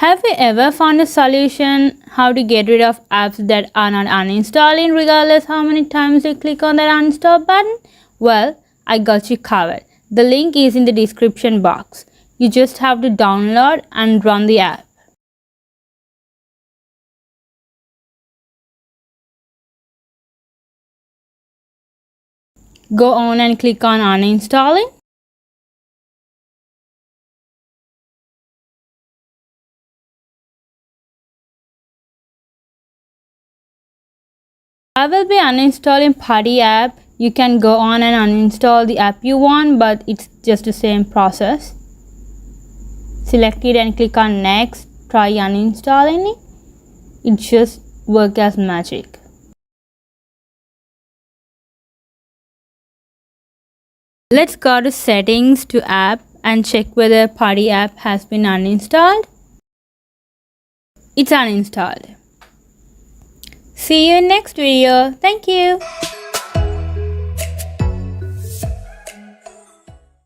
Have you ever found a solution how to get rid of apps that are not uninstalling regardless how many times you click on that uninstall button? Well, I got you covered. The link is in the description box. You just have to download and run the app. Go on and click on uninstalling. I will be uninstalling Party app. You can go on and uninstall the app you want, but it's just the same process. Select it and click on next. Try uninstalling it. It just works as magic. Let's go to settings to app and check whether Party app has been uninstalled. It's uninstalled. See you in next video. Thank you.